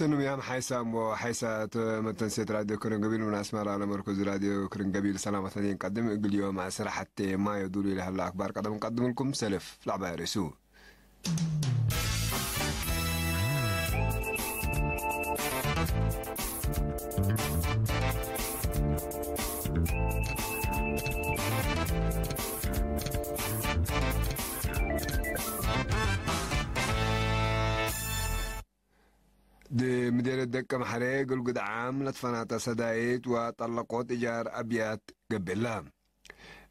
سنويام حيسام وحيسات متنسيت راديو كرنقبيل من أسماء على مركز راديو كرنقبيل سلامة ثانيين قدم اليوم مع سرحة ما يدور إلى الأخبار قدم نقدم لكم سلف لعبة رسو دي مدير الدكة محريق قد عام لتفنات سدايت وطلقوت إيجار أبيات قبلها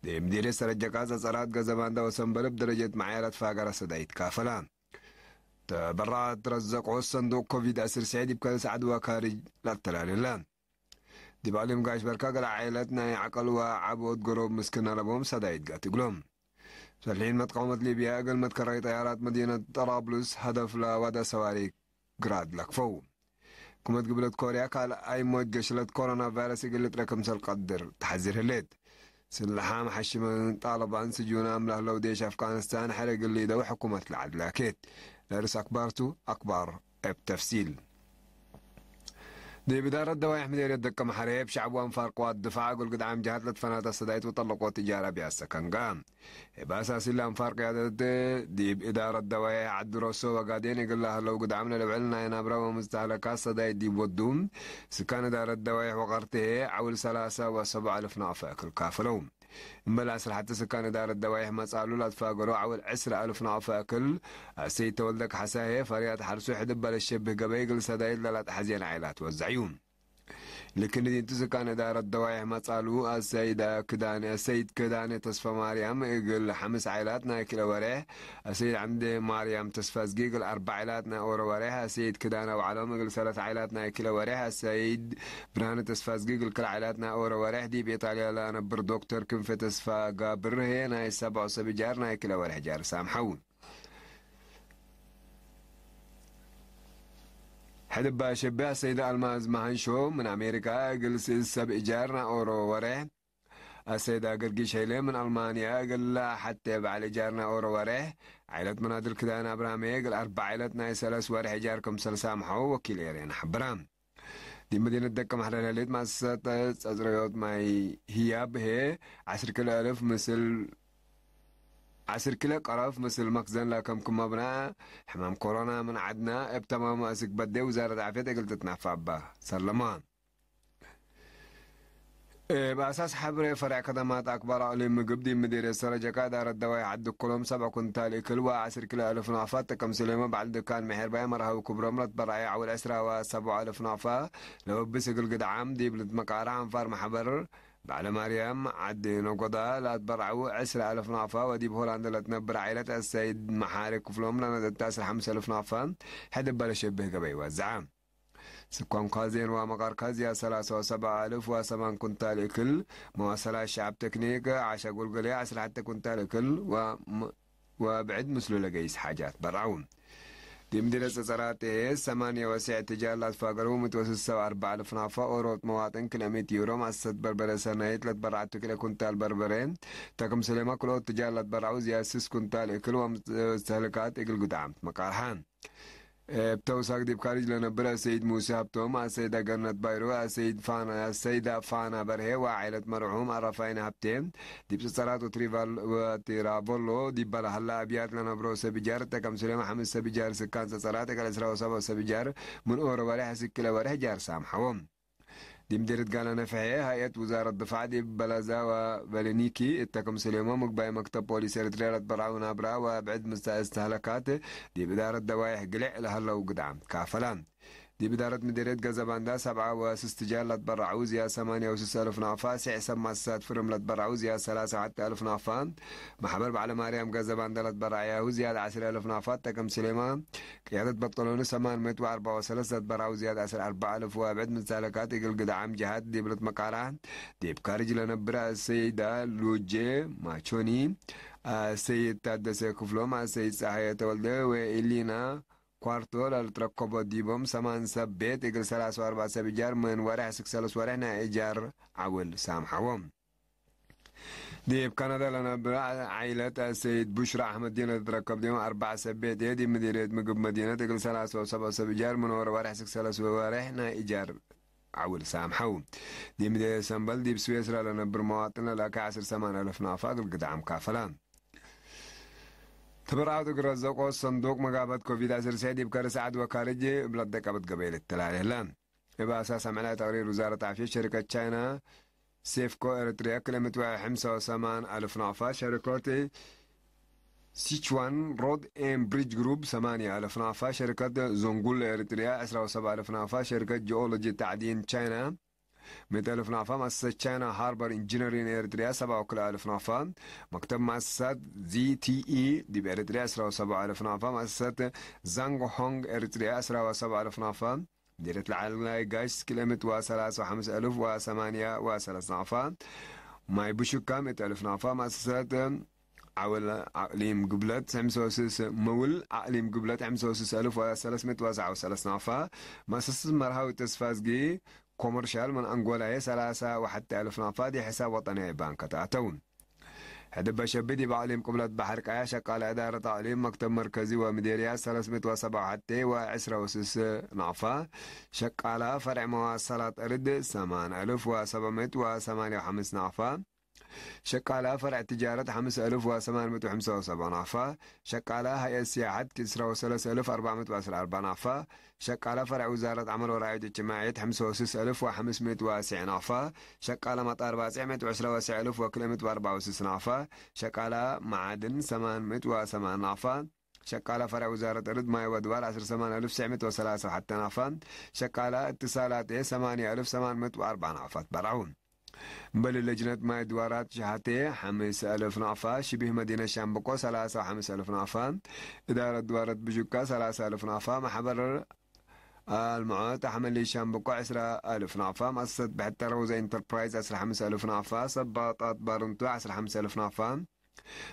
دي مدير سرجة صارات قزبان دا وسنبل بدرجة معيارة فاقرة سدايت كافلا تبرعت رزقوا الصندوق كوفيد أسر سعيد بكال سعد وكارج للتلال الله دي بعلم قاش بركا قل عائلتنا يعقل وعبود قروب مسكنا لبهم سدايت قاتي قلهم فالحين متقومت ليبيا قل متكرر طيارات مدينة طرابلس هدف لودا سواريك جراد لكفو كمت قبلت كوريا قال أي موت قشلت كورونا فيروس قلت رقم سالقدر تحذير هليت سلحام حشم طالبان سجون أمله لو ديش أفغانستان حرق اللي دو حكومة العدلاكيت لارس أكبارتو أكبر بتفصيل دي بدار الدواء مدير الدكة محريب شعب وانفار قوات الدفاع قل قد عام جهات لتفنات الصدايت وطلقوا تجارة بياسكن قام بأساس اللي انفار قيادة دي بإدارة الدواء عد روسو وقادين يقول لها لو قد عمنا لبعلنا ينابرا ومستهلكات الصدايت دي بودوم سكان إدارة الدواء وغرته عول 3 و7 ألف نافع كل كافلوم إما أسر حتى سكان إدارة الدواء ما سألوا لا تفاقروا عول 10 ألف نافع كل سيد تولدك حساهي فريات حرسو حدب للشبه قبيقل صدايت لا تحزين عائلات وزعيون لكن دي تسكان إدارة الدوايح ما صالوا السيد كداني تصفى مريم يقول 5 عائلاتنا كلا وريه السيد عمدي مريم تصفى زقيقل 4 عائلاتنا أورا وريه السيد كدانا وعلوم يقول 3 عائلاتنا كلا وريه السيد برهان تصفى زقيقل كل عائلاتنا أورا وريه دي بإيطاليا لأنا دكتور كنف تصفى قابر هنا 7 جارنا كلا وريه جار سامحون حدب شبه السيدة الماز مهنشو من أمريكا جلس 7 إيجارنا أورو وريه السيدة قرقيش هيلي من ألمانيا قل حتى بعد إيجارنا أورو وريه عائلة منادل كدان أبرامي قل 4 عائلتنا 3 وريه إيجاركم سلسامحو وكيل يرين حبرام دي مدينة دكة محلة ليت مع ستة أزريوت ماي هياب هي 10 كيلو ألف مثل 10 كيلو قرف مثل مخزن لكم كم مبنى حمام كورونا من عدنا ابتمام أسك بدي وزارة عافية قلت تتنافع به سلمان بأساس حبر فرع خدمات أكبر علم قبدي مدير السرجة كادار الدواء عد كلهم 7 كنتال كل و10 كيلو ألف نافات كم سليمة بعد كان محر باي مرها وكبر مرت برعي عول 10 و7 ألف نافا لو بس قل قد عام دي بلد مقارع عن فار محبر بعد مريم عد نقضاء لا تبرعوا 10 ألف نافا ودي بهولندا لا تنبر عائلة السيد محارك وفلوم لنا تتاسر 5 ألف نافا حد بلش به قبي وزعام سكان قازين ومقار قازيا 3 ألف و8 كنتال كل مواصلات شعب تكنيك عشا قلقلي 10 حتى كنتال كل وبعد مسلو لقيس حاجات برعون دي مدينة سراته 8 وسع تجارات فاقروا متوسط 4 ألف نافا أوروت مواطن كل 100 يورو مع 6 بربرة سنة 3 برعات كل كنتال بربرين تكم سليمة كلو تجارات برعو زي 6 كنتال كل ومستهلكات إقل قدام مقارحان بتوساق دي بخارج لنبرا سيد موسى هبتوم السيدة قرنت بايرو السيدة فانا برهي وعائلة مرحوم الرفاين هبتين دي بسرات وترافولو دي بلا هلا أبيات لنبرو سبجار تكم سليم حمد سبجار سكان سرات كالسرا وصابة سبجار من أورو وريح سكلا وريح جار سامحوم دي مديرة قانا نفعية هيئة وزارة الدفاع دي بلازا وبلنيكي التكم سليمة مقباي مكتب بوليس ارتريالة برعون أبرا وبعد استهلاكات دي بدارة دوايح قلع لهلا وقدام كافلان دي بدارة مديرية قزباندا 7 و6 جال لتبرعوا زيا 8 و6 ألف نافا سع سما الساد فرم لتبرعوا زيا 3 حتى ألف نافا محبر بعلى مريم قزباندا لتبرعيا زيادة 10 ألف نافا تكم سليمان قيادة بطلون 804 و3 لتبرعوا زيادة 4 ألف وابعد من سالكات يقل قدعام جهات دي بلت مقاران دي بكارج لنبرا السيدة لوجي ماتشوني السيد تادسي كفلوم السيد ساحية والده وإلينا كوارتول التركب ديبهم 8 سبيت يقل 3 و4 سبجار من ورح 6 ورحنا إيجار عول سامحوهم دي بكندا لنا عائلة السيد بشرى أحمد دينا تركب ديما 4 سبيت يدي مديرية مقب مدينة تقل 3 و7 سبجار من ورا وارح 6 وارحنا إيجار عول سامحو دي مدينة سنبل دي بسويسرا لنا برمواطنة لك 10,000 نافاق القدعم كافلان تبرعوا تقرأ الزوق صندوق مقابة كوفيد 19 دي بكار سعد وكارجي بلدك أبد قبيل التلالي لان يبقى أساسا عملها تقرير وزارة العافية شركة تشاينا سيفكو إريتريا كلمة 5,000 نافا شركة سيتشوان رود ام بريدج جروب 8,000 نافا شركة زونغول إريتريا 17,000 نافا شركة جيولوجي تعدين تشاينا 100,000 نافا مؤسسة تشاينا هاربر انجينيرين إريتريا 7,000 نافا مكتب مؤسسة زي تي اي دي بإريتريا 17,000 نافا مؤسسة زانغ هونغ إريتريا 17,000 نافا مديرية العالم جايش كلمة 3,508 نافا ماي بوشوكا 100,000 نافا مؤسسة عول عقليم قبلت 5 مول عقليم قبلت 5,339 نافا مؤسسة مرهاوي تسفازجي كومرشال من أنغولا 3,000 نافا دي حساب وطني بانك تأتون هدب شبدي بعليم قبلت بحر كعاشة قال إدارة تعليم مكتب مركزي ومديريات 307 حتى و10 نافا شق على فرع مواصلات أرد 8,785 نافا شق على فرع تجارة 5,875 نافا شق على هيئة السياحة كسرى 3,414 نافا شق على فرع وزارة عمل ورعاية الاجتماعية 65,590 نافا شق على مطار باسع 129,164 نافا شق على معادن 808 نافا شق على فرع وزارة الرد ماي ودوار 18,903 حتى نافا شق على اتصالات 8,804 نافات برعون بل لجنة ماي دوارات شهاتي 5,000 نافا شبه مدينة شامبكو 3,500 نافا إدارة دوارات بجوكا 3,000 نافا محبر المعاد حمل شامبكو 10,000 نافا مؤسسة بحتى روزة انتربرايز 15,000 نافا صباطات بارنتو 15,000 نافا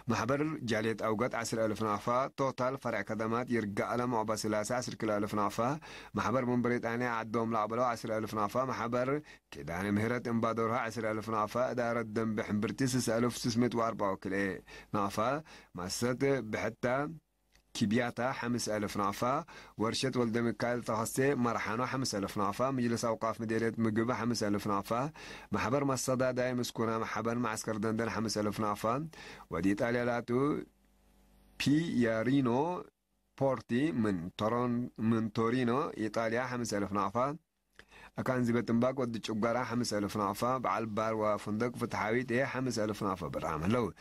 محبر جالية أوقات 10,000 نافا توتال فرع خدمات يرجع على معبا سلاسة 10,000 نافا محبر من بريطانيا عدوم لعبلو 10,000 نافا محبر كدان مهرة انبادورها 10,000 نافا إدارة دم بحمبرتي 6,604 نافا مؤسسة بحتى كبياتا 5,000 نافا ورشة ولد مكايل تخصي مرحانو 5,000 نافا مجلس أوقاف مديرية مقبة 5,000 نافا محبر مصدا دايم مسكونة محبر معسكر دندن 5,000 نافا وديت آليالاتو بيارينو بورتي من تورينو إيطاليا 5,000 نافا أكان زبت مباك ودي تشقارا 5,000 نافا بعل بار وفندق فتحاويت 5,000 نافا برعمل لو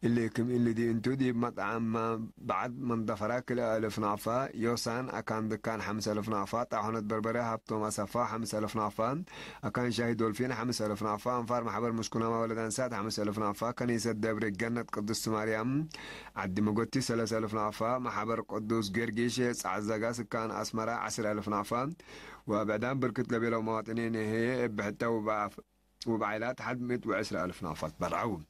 اللي دي انتو دي مطعم بعد من ضفراك 1,000 نافا يوسان أكان دكان 5,000 نافا طاحونة بربري هابتو مسافة 5,000 نافا أكان شاهد دولفين 5,000 نافا انفار محبر مسكونة مولد أنسات 5,000 نافا كنيسة دبر جنة قدس مريم عدي مقوتي 3,000 نافا محبر قدوس جرجيش عزاقا سكان أسمرة 10,000 نافا وبعدين بركت قبيلة ومواطنين هي بحتى وبعائلات حد 110,000 نافا برعون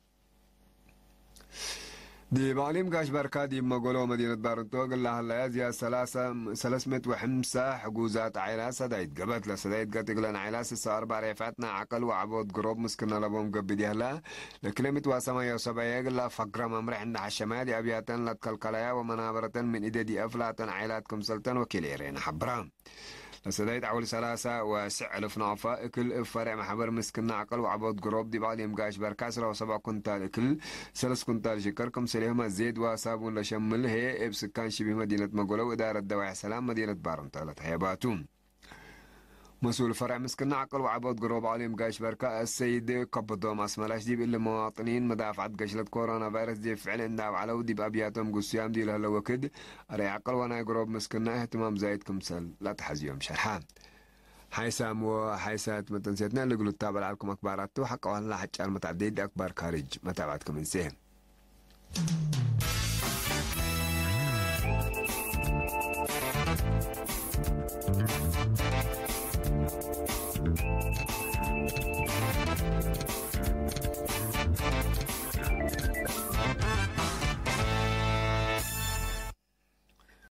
دي معلم قاش بركة دي مقولو مدينة بارنتو قال لها هلا زي 305 حجوزات عيلة سدايد قبت لسدايد قاتل لنا عيلة 4 ريفاتنا عقل وعبود قروب مسكنا لبوم قبدي هلا لكلمة واسما يوسبايا قال لها فقرة ممرح عند حشماد أبياتن لتكالكلايا ومنابرة من إدادي أفلاتن عيلاتكم سلطن وكيليرين حبران لسدايد عول 3,000 نافا اكل فرع محبر مسكنا عقل وعبود قروب دي بعليم قاش بركاس لو 7 كنتال اكل 3 كنتال شكركم سليهما زيد وصابون لشمل هي ابسكان شبه مدينة مقولو إدارة دواعي سلام مدينة بارنتو تحيباتون مسؤول فرع مسكنا عقل وعبود قروب عليم قاش بركة السيد قبضوا ماسملاش دي باللي مواطنين مدافعة قشلة كورونا فيروس دي فعلا انداب على ودي بأبياتهم قسيام دي لهلا وكد أري عقل وانا قروب مسكنا اهتمام زايد كمسل لا تحزيهم شرحان حيسام وحيسات متنسيتنا اللي قلوا تتابع لكم أكباراتو حقا والله حتى المتعدد أكبر خارج متابعتكم انسيهم